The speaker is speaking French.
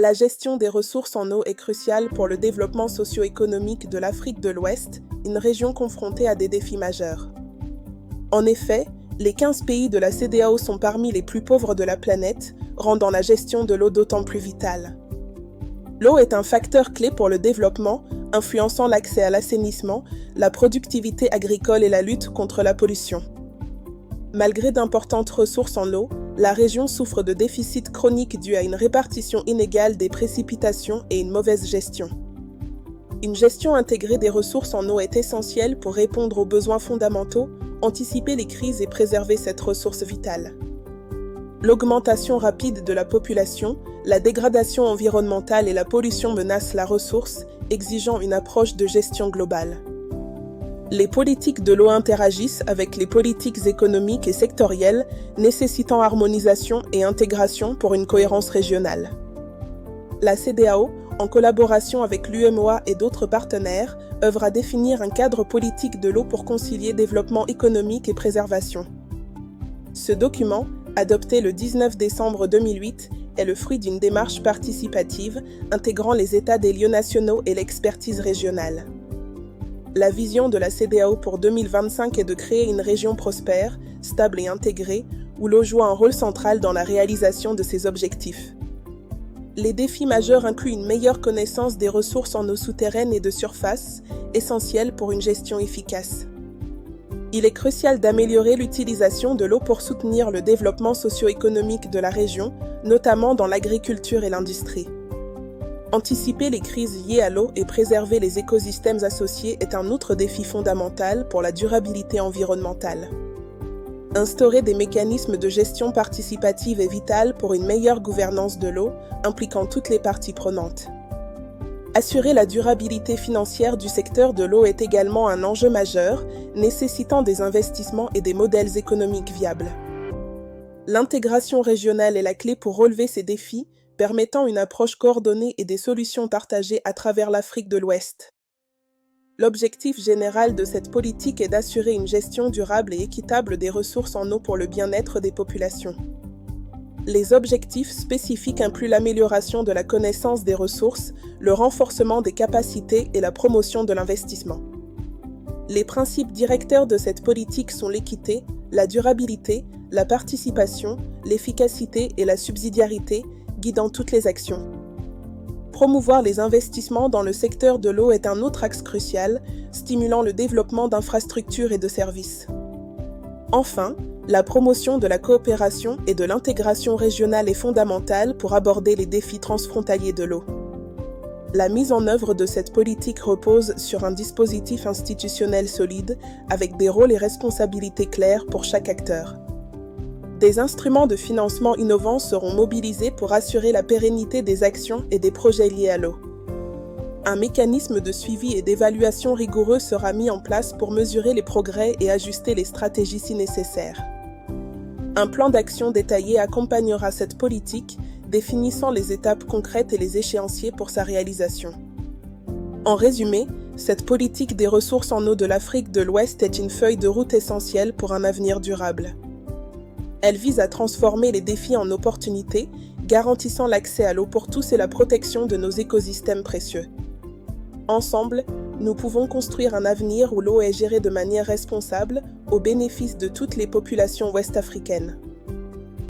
La gestion des ressources en eau est cruciale pour le développement socio-économique de l'Afrique de l'Ouest, une région confrontée à des défis majeurs. En effet, les 15 pays de la CEDEAO sont parmi les plus pauvres de la planète, rendant la gestion de l'eau d'autant plus vitale. L'eau est un facteur clé pour le développement, influençant l'accès à l'assainissement, la productivité agricole et la lutte contre la pollution. Malgré d'importantes ressources en eau, la région souffre de déficits chroniques dus à une répartition inégale des précipitations et une mauvaise gestion. Une gestion intégrée des ressources en eau est essentielle pour répondre aux besoins fondamentaux, anticiper les crises et préserver cette ressource vitale. L'augmentation rapide de la population, la dégradation environnementale et la pollution menacent la ressource, exigeant une approche de gestion globale. Les politiques de l'eau interagissent avec les politiques économiques et sectorielles, nécessitant harmonisation et intégration pour une cohérence régionale. La CEDEAO, en collaboration avec l'UEMOA et d'autres partenaires, œuvre à définir un cadre politique de l'eau pour concilier développement économique et préservation. Ce document, adopté le 19 décembre 2008, est le fruit d'une démarche participative intégrant les états des lieux nationaux et l'expertise régionale. La vision de la CEDEAO pour 2025 est de créer une région prospère, stable et intégrée, où l'eau joue un rôle central dans la réalisation de ses objectifs. Les défis majeurs incluent une meilleure connaissance des ressources en eau souterraine et de surface, essentielles pour une gestion efficace. Il est crucial d'améliorer l'utilisation de l'eau pour soutenir le développement socio-économique de la région, notamment dans l'agriculture et l'industrie. Anticiper les crises liées à l'eau et préserver les écosystèmes associés est un autre défi fondamental pour la durabilité environnementale. Instaurer des mécanismes de gestion participative est vital pour une meilleure gouvernance de l'eau, impliquant toutes les parties prenantes. Assurer la durabilité financière du secteur de l'eau est également un enjeu majeur, nécessitant des investissements et des modèles économiques viables. L'intégration régionale est la clé pour relever ces défis, permettant une approche coordonnée et des solutions partagées à travers l'Afrique de l'Ouest. L'objectif général de cette politique est d'assurer une gestion durable et équitable des ressources en eau pour le bien-être des populations. Les objectifs spécifiques incluent l'amélioration de la connaissance des ressources, le renforcement des capacités et la promotion de l'investissement. Les principes directeurs de cette politique sont l'équité, la durabilité, la participation, l'efficacité et la subsidiarité, guidant toutes les actions. Promouvoir les investissements dans le secteur de l'eau est un autre axe crucial, stimulant le développement d'infrastructures et de services. Enfin, la promotion de la coopération et de l'intégration régionale est fondamentale pour aborder les défis transfrontaliers de l'eau. La mise en œuvre de cette politique repose sur un dispositif institutionnel solide, avec des rôles et responsabilités clairs pour chaque acteur. Des instruments de financement innovants seront mobilisés pour assurer la pérennité des actions et des projets liés à l'eau. Un mécanisme de suivi et d'évaluation rigoureux sera mis en place pour mesurer les progrès et ajuster les stratégies si nécessaire. Un plan d'action détaillé accompagnera cette politique, définissant les étapes concrètes et les échéanciers pour sa réalisation. En résumé, cette politique des ressources en eau de l'Afrique de l'Ouest est une feuille de route essentielle pour un avenir durable. Elle vise à transformer les défis en opportunités, garantissant l'accès à l'eau pour tous et la protection de nos écosystèmes précieux. Ensemble, nous pouvons construire un avenir où l'eau est gérée de manière responsable, au bénéfice de toutes les populations ouest-africaines.